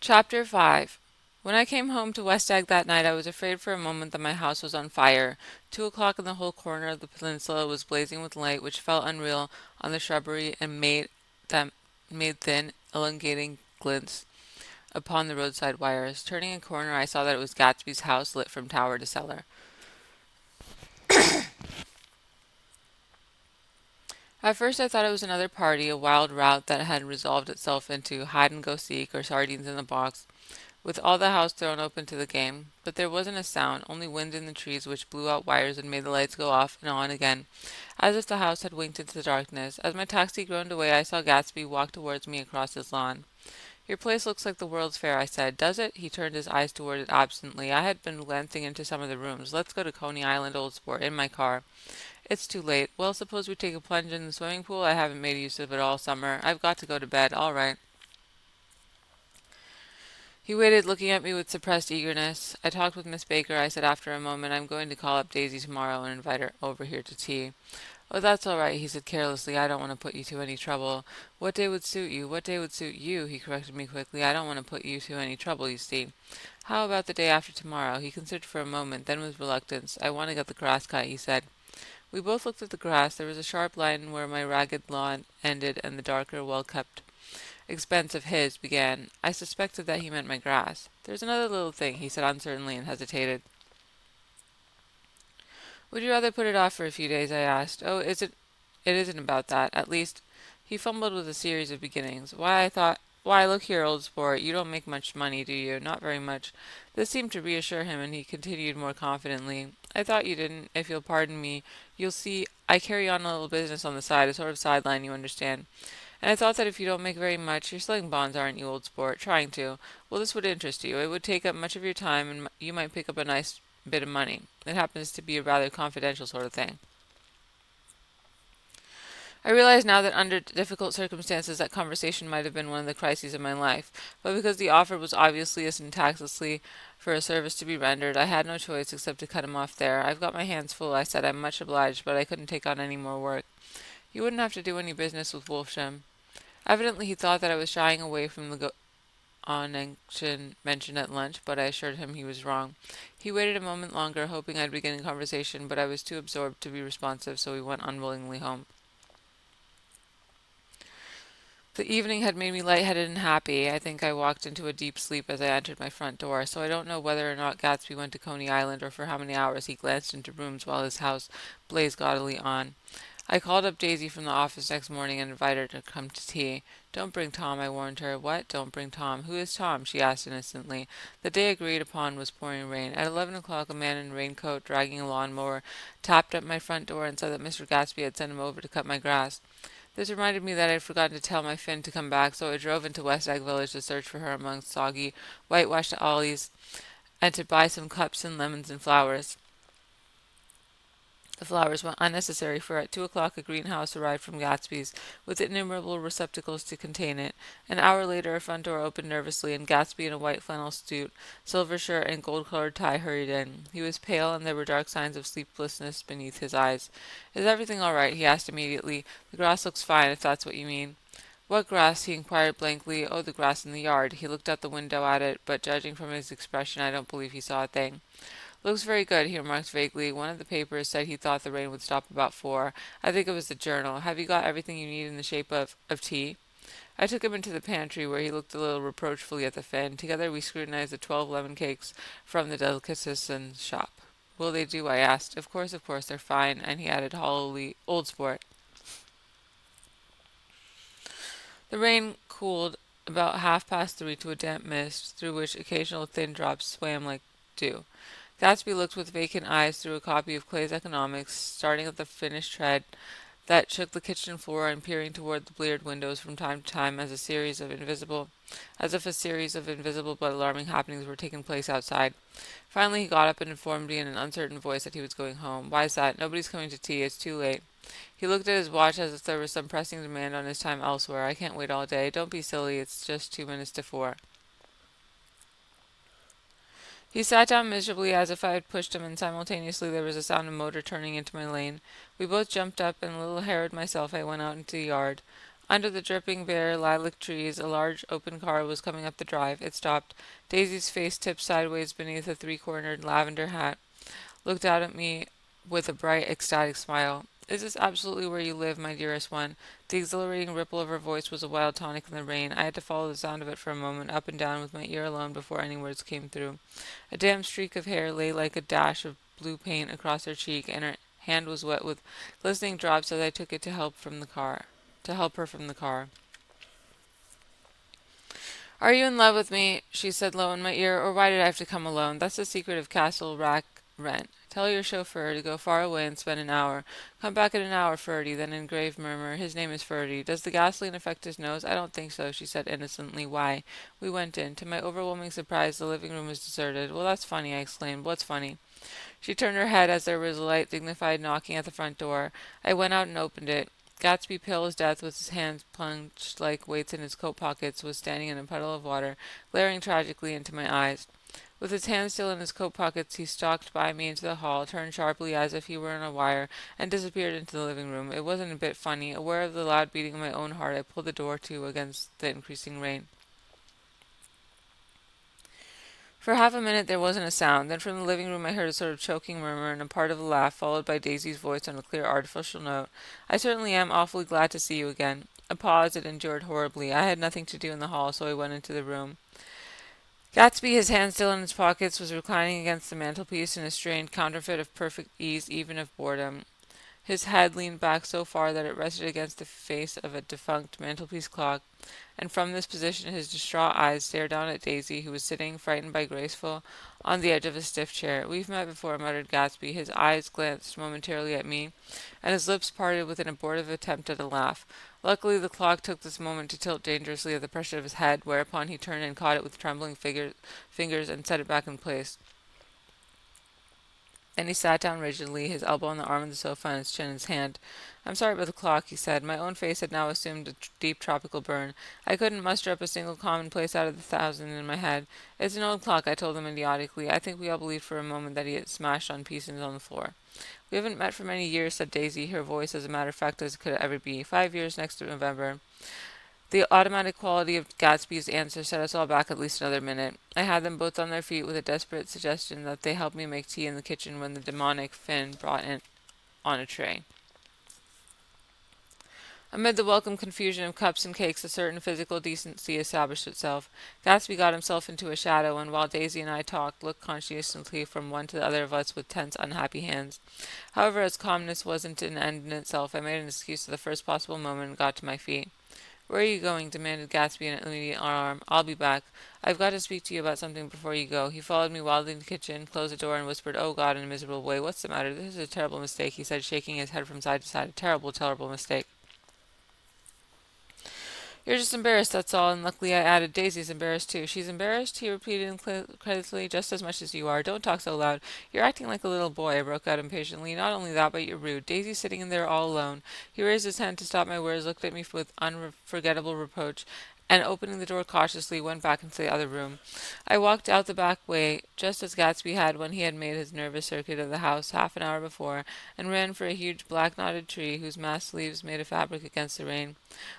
Chapter 5. When I came home to West Egg that night, I was afraid for a moment that my house was on fire. 2 o'clock and the whole corner of the peninsula was blazing with light, which fell unreal on the shrubbery and them made thin, elongating glints upon the roadside wires. Turning a corner, I saw that it was Gatsby's house, lit from tower to cellar. At first, I thought it was another party, a wild rout that had resolved itself into hide and go seek or sardines in the box, with all the house thrown open to the game. But there wasn't a sound, only wind in the trees which blew out wires and made the lights go off and on again, as if the house had winked into the darkness. As my taxi groaned away, I saw Gatsby walk towards me across his lawn. "Your place looks like the World's Fair," I said. "Does it?" He turned his eyes toward it absently. I had been glancing into some of the rooms. "Let's go to Coney Island, Old Sport, in my car." "It's too late." "Well, suppose we take a plunge in the swimming pool? I haven't made use of it all summer. I've got to go to bed." "All right." He waited, looking at me with suppressed eagerness. "I talked with Miss Baker," I said after a moment. "I'm going to call up Daisy tomorrow and invite her over here to tea." "Oh, that's all right," he said carelessly. "I don't want to put you to any trouble." "What day would suit you?" "What day would suit you?" he corrected me quickly. "I don't want to put you to any trouble, you see." "How about the day after tomorrow?" He considered for a moment, then with reluctance. "I want to get the grass cut," he said. We both looked at the grass. There was a sharp line where my ragged lawn ended and the darker, well-kept expense of his began. I suspected that he meant my grass. "There's another little thing," he said uncertainly, and hesitated. "Would you rather put it off for a few days?" I asked. "Oh, it isn't about that. At least—" He fumbled with a series of beginnings. "Why, look here, old sport, you don't make much money, do you?" "Not very much." This seemed to reassure him, and he continued more confidently. "I thought you didn't. If you'll pardon me, you'll see I carry on a little business on the side, a sort of sideline, you understand. And I thought that if you don't make very much, you're selling bonds, aren't you, old sport? Trying to. Well, this would interest you. It would take up much of your time, and you might pick up a nice bit of money. It happens to be a rather confidential sort of thing." I realize now that under difficult circumstances that conversation might have been one of the crises of my life, but because the offer was obviously a syntaxlessly for a service to be rendered, I had no choice except to cut him off there. "I've got my hands full," I said. "I'm much obliged, but I couldn't take on any more work." "You wouldn't have to do any business with Wolfsham." Evidently he thought that I was shying away from the connection mentioned at lunch, but I assured him he was wrong. He waited a moment longer, hoping I'd begin a conversation, but I was too absorbed to be responsive, so we went unwillingly home. The evening had made me lightheaded and happy. I think I walked into a deep sleep as I entered my front door, so I don't know whether or not Gatsby went to Coney Island or for how many hours he glanced into rooms while his house blazed gaudily on. I called up Daisy from the office next morning and invited her to come to tea. "Don't bring Tom," I warned her. "What? Don't bring Tom? Who is Tom?" she asked innocently. The day agreed upon was pouring rain. At 11 o'clock a man in a raincoat, dragging a lawn-mower, tapped at my front door and said that Mr. Gatsby had sent him over to cut my grass. This reminded me that I had forgotten to tell my Finn to come back, so I drove into West Egg Village to search for her among soggy, whitewashed alleys and to buy some cups and lemons and flowers. The flowers were unnecessary, for at 2 o'clock a greenhouse arrived from Gatsby's, with innumerable receptacles to contain it. An hour later a front door opened nervously, and Gatsby in a white flannel suit, silver shirt, and gold-colored tie hurried in. He was pale, and there were dark signs of sleeplessness beneath his eyes. "Is everything all right?" he asked immediately. "The grass looks fine, if that's what you mean." "What grass?" he inquired blankly. "Oh, the grass in the yard." He looked out the window at it, but judging from his expression I don't believe he saw a thing. "Looks very good," he remarked vaguely. "One of the papers said he thought the rain would stop about 4. I think it was the Journal. Have you got everything you need in the shape of tea?" I took him into the pantry, where he looked a little reproachfully at the fan. Together we scrutinized the 12 lemon cakes from the delicatessen shop. "Will they do?" I asked. Of course, they're fine," and he added hollowly, "Old sport." The rain cooled about 3:30 to a damp mist, through which occasional thin drops swam like dew. Gatsby looked with vacant eyes through a copy of Clay's Economics, starting at the finished tread that shook the kitchen floor and peering toward the bleared windows from time to time as if a series of invisible but alarming happenings were taking place outside. Finally he got up and informed me in an uncertain voice that he was going home. "Why's that?" "Nobody's coming to tea. It's too late." He looked at his watch as if there was some pressing demand on his time elsewhere. "I can't wait all day." "Don't be silly. It's just 2 minutes to 4." He sat down miserably as if I had pushed him, and simultaneously there was a sound of motor turning into my lane. We both jumped up, and little Harold myself I went out into the yard. Under the dripping bare lilac trees, a large open car was coming up the drive. It stopped. Daisy's face, tipped sideways beneath a three-cornered lavender hat, looked out at me with a bright, ecstatic smile. "Is this absolutely where you live, my dearest one?" The exhilarating ripple of her voice was a wild tonic in the rain. I had to follow the sound of it for a moment, up and down with my ear alone before any words came through. A damp streak of hair lay like a dash of blue paint across her cheek, and her hand was wet with glistening drops as I took it to help her from the car. "Are you in love with me?" she said low in my ear, "or why did I have to come alone? That's the secret of Castle Rack Rent. Tell your chauffeur to go far away and spend an hour. Come back in an hour, Ferdy." Then in grave murmur, "His name is Ferdy. Does the gasoline affect his nose?" "I don't think so," she said innocently. "Why?" We went in. To my overwhelming surprise, the living room was deserted. "Well, that's funny," I exclaimed. "What's funny?" She turned her head as there was a light, dignified knocking at the front door. I went out and opened it. Gatsby, pale as death, with his hands plunged like weights in his coat pockets, was standing in a puddle of water, glaring tragically into my eyes. With his hands still in his coat pockets, he stalked by me into the hall, turned sharply as if he were on a wire, and disappeared into the living room. It wasn't a bit funny. Aware of the loud beating of my own heart, I pulled the door to against the increasing rain. For half a minute there wasn't a sound. Then from the living room I heard a sort of choking murmur and a part of a laugh, followed by Daisy's voice on a clear artificial note. "I certainly am awfully glad to see you again." A pause it endured horribly. I had nothing to do in the hall, so I went into the room. Gatsby, his hands still in his pockets, was reclining against the mantelpiece in a strained counterfeit of perfect ease, even of boredom. His head leaned back so far that it rested against the face of a defunct mantelpiece clock, and from this position his distraught eyes stared down at Daisy, who was sitting, frightened but graceful, on the edge of a stiff chair. "We've met before," muttered Gatsby. His eyes glanced momentarily at me, and his lips parted with an abortive attempt at a laugh. Luckily the clock took this moment to tilt dangerously at the pressure of his head, whereupon he turned and caught it with trembling fingers and set it back in place. Then he sat down rigidly, his elbow on the arm of the sofa and his chin in his hand. "I'm sorry about the clock," he said. My own face had now assumed a deep tropical burn. I couldn't muster up a single commonplace out of the thousand in my head. "It's an old clock," I told him idiotically. I think we all believed for a moment that he had smashed on pieces on the floor. "We haven't met for many years," said Daisy, her voice as a matter of fact as it could ever be. "5 years next November." The automatic quality of Gatsby's answer set us all back at least another minute. I had them both on their feet with a desperate suggestion that they help me make tea in the kitchen when the demonic Finn brought in on a tray. Amid the welcome confusion of cups and cakes, a certain physical decency established itself. Gatsby got himself into a shadow, and while Daisy and I talked, looked conscientiously from one to the other of us with tense, unhappy hands. However, as calmness wasn't an end in itself, I made an excuse at the first possible moment and got to my feet. "Where are you going?" demanded Gatsby in immediate alarm. "I'll be back. I've got to speak to you about something before you go." He followed me wildly in the kitchen, closed the door, and whispered, "Oh, God," in a miserable way. "What's the matter? This is a terrible mistake," he said, shaking his head from side to side. "A terrible, terrible mistake." "You're just embarrassed, that's all." And luckily I added, "Daisy's embarrassed too." "She's embarrassed?" he repeated incredulously. "Just as much as you are. Don't talk so loud. You're acting like a little boy," I broke out impatiently. "Not only that, but you're rude. Daisy's sitting in there all alone." He raised his hand to stop my words, looked at me with unforgettable reproach, and opening the door cautiously, went back into the other room. I walked out the back way, just as Gatsby had when he had made his nervous circuit of the house half an hour before, and ran for a huge black-knotted tree whose massed leaves made a fabric against the rain.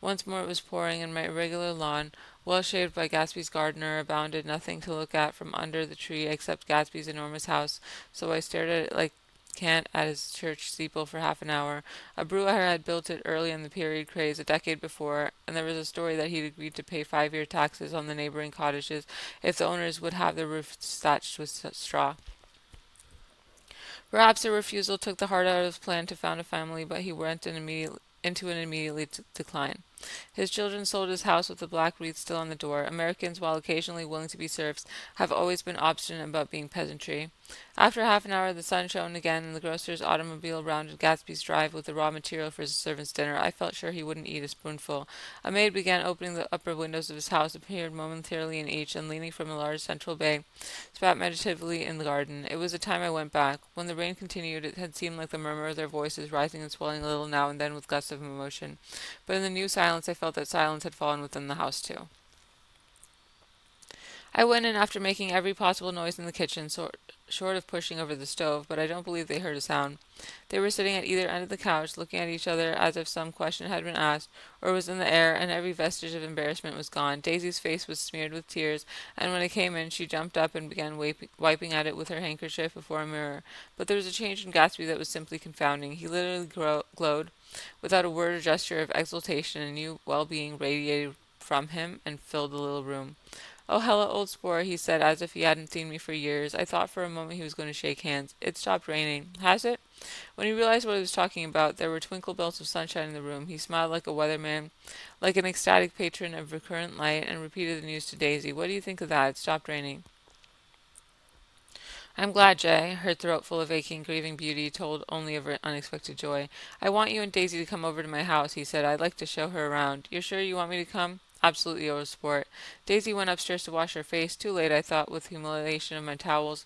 Once more it was pouring, and my irregular lawn, well shaved by Gatsby's gardener, abounded nothing to look at from under the tree except Gatsby's enormous house, so I stared at it like Kant at his church steeple for half an hour. A brewer had built it early in the period craze, a decade before, and there was a story that he'd agreed to pay 5-year taxes on the neighboring cottages if the owners would have their roofs thatched with straw. Perhaps the refusal took the heart out of his plan to found a family, but he went into an immediately decline. His children sold his house with the black wreath still on the door. Americans, while occasionally willing to be serfs, have always been obstinate about being peasantry. After half an hour the sun shone again, and the grocer's automobile rounded Gatsby's drive with the raw material for his servant's dinner. I felt sure he wouldn't eat a spoonful. A maid began opening the upper windows of his house, appeared momentarily in each, and leaning from a large central bay, spat meditatively in the garden. It was the time I went back. When the rain continued, it had seemed like the murmur of their voices, rising and swelling a little now and then with gusts of emotion. But in the new silence I felt that silence had fallen within the house too. I went in after making every possible noise in the kitchen, short of pushing over the stove, but I don't believe they heard a sound. They were sitting at either end of the couch, looking at each other as if some question had been asked or was in the air, and every vestige of embarrassment was gone. Daisy's face was smeared with tears, and when I came in, she jumped up and began wiping at it with her handkerchief before a mirror. But there was a change in Gatsby that was simply confounding. He literally glowed. Without a word or gesture of exultation, a new well-being radiated from him and filled the little room. "Oh, hello, old sport," he said, as if he hadn't seen me for years. I thought for a moment he was going to shake hands. "It stopped raining. Has it?" When he realized what I was talking about, there were twinkle bells of sunshine in the room. He smiled like a weatherman, like an ecstatic patron of recurrent light, and repeated the news to Daisy. "What do you think of that? It stopped raining." "I'm glad, Jay." Her throat full of aching, grieving beauty told only of her unexpected joy. "I want you and Daisy to come over to my house," he said. "I'd like to show her around." "You're sure you want me to come?" "Absolutely, old sport." Daisy went upstairs to wash her face, too late, I thought, with humiliation of my towels,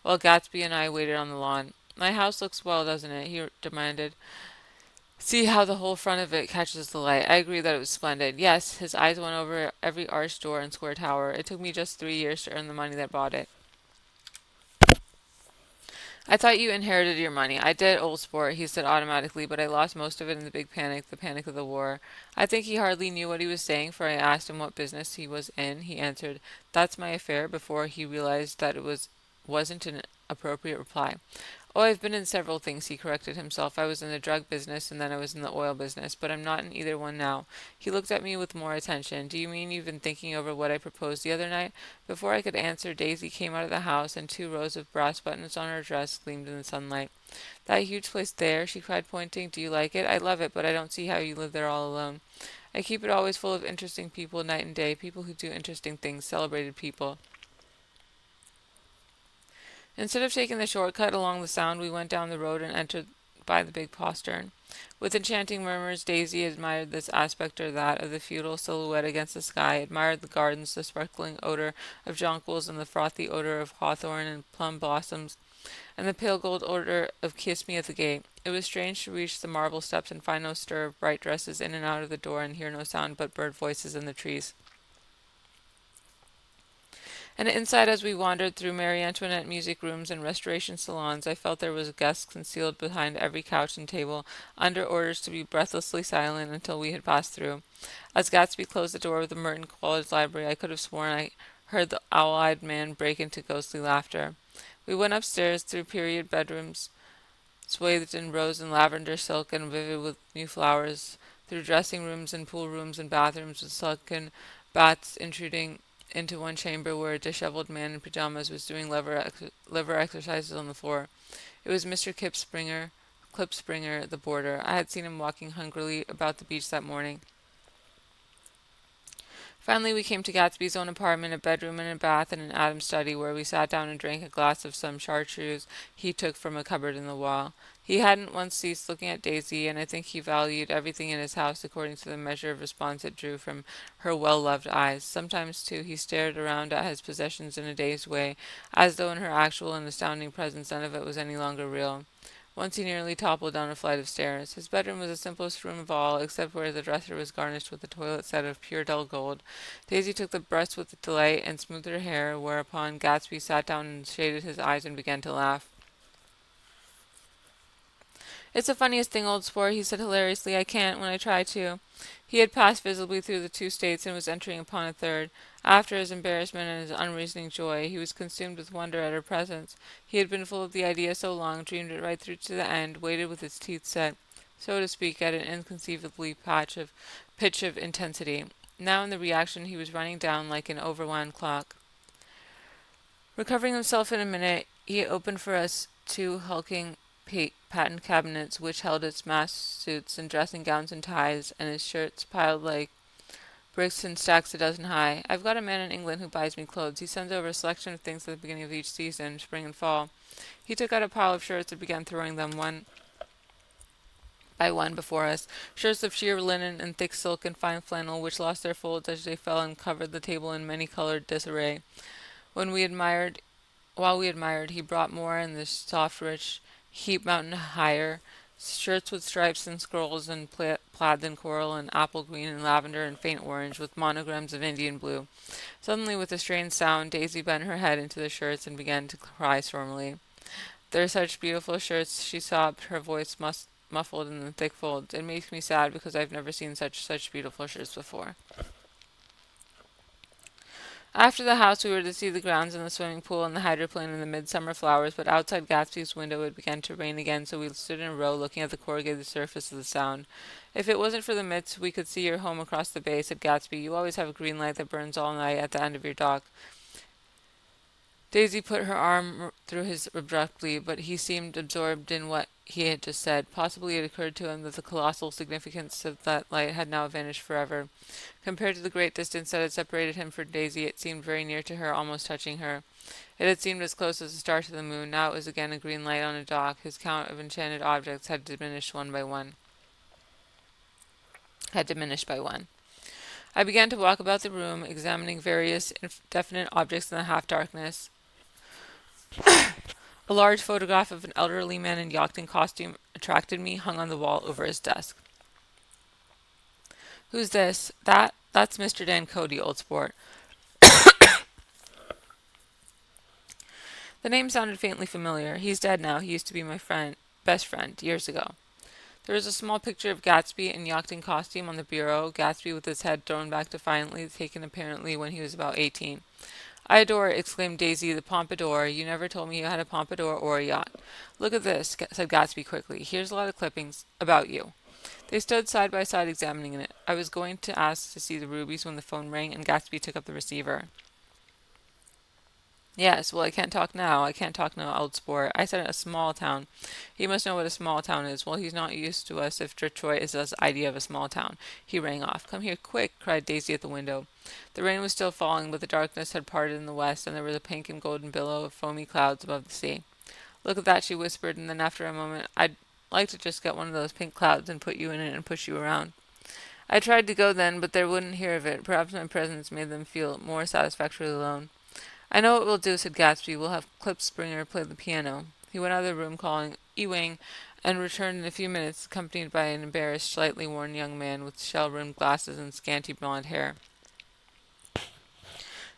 while Gatsby and I waited on the lawn. "My house looks well, doesn't it?" he demanded. "See how the whole front of it catches the light." I agreed that it was splendid. Yes, his eyes went over every arched door and square tower. "It took me just 3 years to earn the money that bought it." "I thought you inherited your money." "I did, old sport," he said automatically, "but I lost most of it in the big panic, the panic of the war." I think he hardly knew what he was saying, for I asked him what business he was in. He answered, "That's my affair," before he realized that wasn't an appropriate reply. "Oh, I've been in several things," he corrected himself. "I was in the drug business, and then I was in the oil business, but I'm not in either one now." He looked at me with more attention. "Do you mean you've been thinking over what I proposed the other night?" Before I could answer, Daisy came out of the house, and 2 rows of brass buttons on her dress gleamed in the sunlight. "That huge place there," she cried, pointing. "Do you like it?" "I love it, but I don't see how you live there all alone." "I keep it always full of interesting people night and day, people who do interesting things, celebrated people." Instead of taking the short cut along the Sound, we went down the road and entered by the big postern. With enchanting murmurs, Daisy admired this aspect or that of the feudal silhouette against the sky, admired the gardens, the sparkling odor of jonquils and the frothy odor of hawthorn and plum blossoms, and the pale gold odor of kiss me at the gate. It was strange to reach the marble steps and find no stir of bright dresses in and out of the door, and hear no sound but bird voices in the trees. And inside, as we wandered through Marie Antoinette music rooms and restoration salons, I felt there was a guest concealed behind every couch and table, under orders to be breathlessly silent until we had passed through. As Gatsby closed the door of the Merton College library, I could have sworn I heard the owl-eyed man break into ghostly laughter. We went upstairs through period bedrooms, swathed in rose and lavender silk and vivid with new flowers, through dressing rooms and pool rooms and bathrooms with sunken baths intruding into one chamber where a disheveled man in pajamas was doing liver exercises on the floor. It was Mr. Clip Springer, the boarder. I had seen him walking hungrily about the beach that morning. Finally, we came to Gatsby's own apartment, a bedroom and a bath and an Adam's study, where we sat down and drank a glass of some chartreuse he took from a cupboard in the wall. He hadn't once ceased looking at Daisy, and I think he valued everything in his house according to the measure of response it drew from her well-loved eyes. Sometimes, too, he stared around at his possessions in a dazed way, as though in her actual and astounding presence none of it was any longer real. Once he nearly toppled down a flight of stairs. His bedroom was the simplest room of all, except where the dresser was garnished with a toilet set of pure dull gold. Daisy took the breast with delight and smoothed her hair, whereupon Gatsby sat down and shaded his eyes and began to laugh. "It's the funniest thing, old sport," he said hilariously. "I can't when I try to." He had passed visibly through the 2 states and was entering upon a third. After his embarrassment and his unreasoning joy, he was consumed with wonder at her presence. He had been full of the idea so long, dreamed it right through to the end, waited with his teeth set, so to speak, at an inconceivably pitch of intensity. Now in the reaction he was running down like an overwound clock. Recovering himself in a minute, he opened for us 2 hulking patent cabinets which held his mask suits and dressing gowns and ties, and his shirts piled like bricks in stacks a dozen high. "I've got a man in England who buys me clothes. He sends over a selection of things at the beginning of each season, spring and fall." He took out a pile of shirts and began throwing them one by one before us, shirts of sheer linen and thick silk and fine flannel, which lost their folds as they fell and covered the table in many-colored disarray. While we admired, he brought more in the soft, rich heap mountain higher, Shirts with stripes and scrolls and plaid and coral and apple green and lavender and faint orange with monograms of Indian blue. Suddenly, with a strange sound, Daisy bent her head into the shirts and began to cry stormily. "They're such beautiful shirts," she sobbed, her voice muffled in the thick folds. "It makes me sad because I've never seen such beautiful shirts before." After the house, we were to see the grounds and the swimming pool and the hydroplane and the midsummer flowers, but outside Gatsby's window it began to rain again, so we stood in a row looking at the corrugated surface of the Sound. "If it wasn't for the mist, we could see your home across the bay," said Gatsby. "You always have a green light that burns all night at the end of your dock." Daisy put her arm through his abruptly, but he seemed absorbed in what he had just said. Possibly it occurred to him that the colossal significance of that light had now vanished forever. Compared to the great distance that had separated him from Daisy, it seemed very near to her, almost touching her. It had seemed as close as a star to the moon. Now it was again a green light on a dock. His count of enchanted objects had diminished one by one. Had diminished by one. I began to walk about the room, examining various indefinite objects in the half-darkness. A large photograph of an elderly man in yachting costume attracted me, hung on the wall over his desk. "Who's this?" That's Mr. Dan Cody, old sport." The name sounded faintly familiar. "He's dead now. He used to be my best friend, years ago." There was a small picture of Gatsby in yachting costume on the bureau, Gatsby with his head thrown back defiantly, taken apparently when he was about 18. "I adore it," exclaimed Daisy, "the pompadour. You never told me you had a pompadour or a yacht." "Look at this," said Gatsby quickly. "Here's a lot of clippings about you." They stood side by side examining it. I was going to ask to see the rubies when the phone rang and Gatsby took up the receiver. "Yes, well, I can't talk now. I can't talk now, old sport. I said a small town. He must know what a small town is. Well, he's not used to us if Detroit is his idea of a small town." He rang off. "Come here, quick!" cried Daisy at the window. The rain was still falling, but the darkness had parted in the west, and there was a pink and golden billow of foamy clouds above the sea. "Look at that," she whispered, and then after a moment, "I'd like to just get one of those pink clouds and put you in it and push you around." I tried to go then, but they wouldn't hear of it. Perhaps my presence made them feel more satisfactorily alone. "I know what we'll do," said Gatsby. "We'll have Klipspringer play the piano." He went out of the room calling Ewing, and returned in a few minutes, accompanied by an embarrassed, slightly worn young man with shell-rimmed glasses and scanty blonde hair.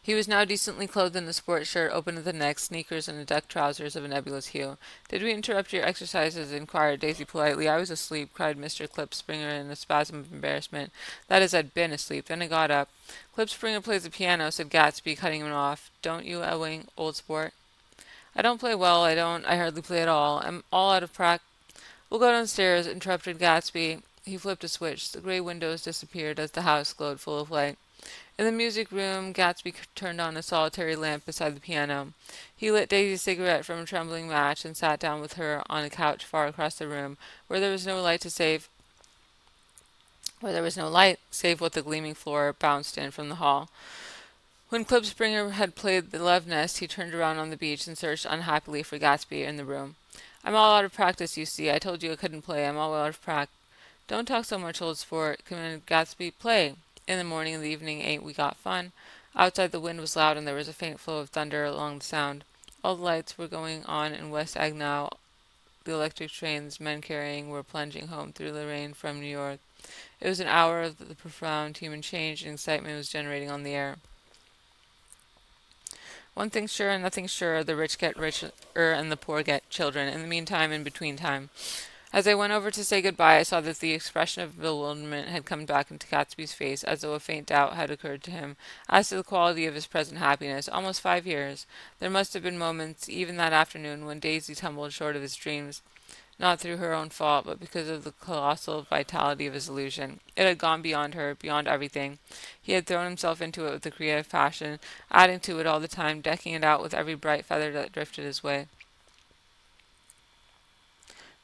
He was now decently clothed in a sport shirt open at the neck, sneakers, and a duck trousers of a nebulous hue. "Did we interrupt your exercises?" inquired Daisy politely. "I was asleep," cried Mr. Klipspringer in a spasm of embarrassment. "That is, I'd been asleep. Then I got up." "Klipspringer plays the piano," said Gatsby, cutting him off. "Don't you, Ewing, old sport?" "I don't play well, I don't. I hardly play at all. I'm all out of practice." "We'll go downstairs," interrupted Gatsby. He flipped a switch. The gray windows disappeared as the house glowed full of light. In the music room, Gatsby turned on a solitary lamp beside the piano. He lit Daisy's cigarette from a trembling match and sat down with her on a couch far across the room, where there was no light save what the gleaming floor bounced in from the hall. When Klipspringer had played the Love Nest, he turned around on the beach and searched unhappily for Gatsby in the room. "I'm all out of practice, you see. I told you I couldn't play. I'm all out of practice." "Don't talk so much, old sport," commanded Gatsby. "Play. In the morning and the evening ain't we got fun?" Outside the wind was loud and there was a faint flow of thunder along the Sound. All the lights were going on in West Agnow. The electric trains men carrying were plunging home through the rain from New York. It was an hour of the profound human change, and excitement was generating on the air. One thing's sure and nothing's sure, the rich get richer and the poor get children. In the meantime, in between time. As I went over to say good-bye, I saw that the expression of bewilderment had come back into Gatsby's face, as though a faint doubt had occurred to him as to the quality of his present happiness. Almost 5 years. There must have been moments, even that afternoon, when Daisy tumbled short of his dreams, not through her own fault, but because of the colossal vitality of his illusion. It had gone beyond her, beyond everything. He had thrown himself into it with a creative passion, adding to it all the time, decking it out with every bright feather that drifted his way.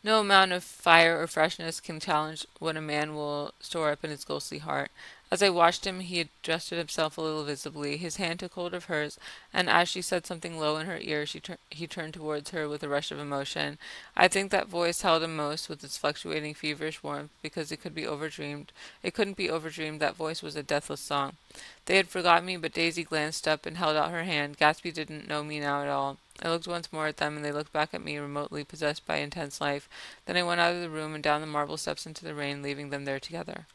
No amount of fire or freshness can challenge what a man will store up in his ghostly heart. As I watched him, he adjusted himself a little visibly. His hand took hold of hers, and as she said something low in her ear, he turned towards her with a rush of emotion. I think that voice held him most, with its fluctuating feverish warmth, because it could be overdreamed. It couldn't be overdreamed. That voice was a deathless song. They had forgotten me, but Daisy glanced up and held out her hand. Gatsby didn't know me now at all. I looked once more at them, and they looked back at me, remotely possessed by intense life. Then I went out of the room and down the marble steps into the rain, leaving them there together.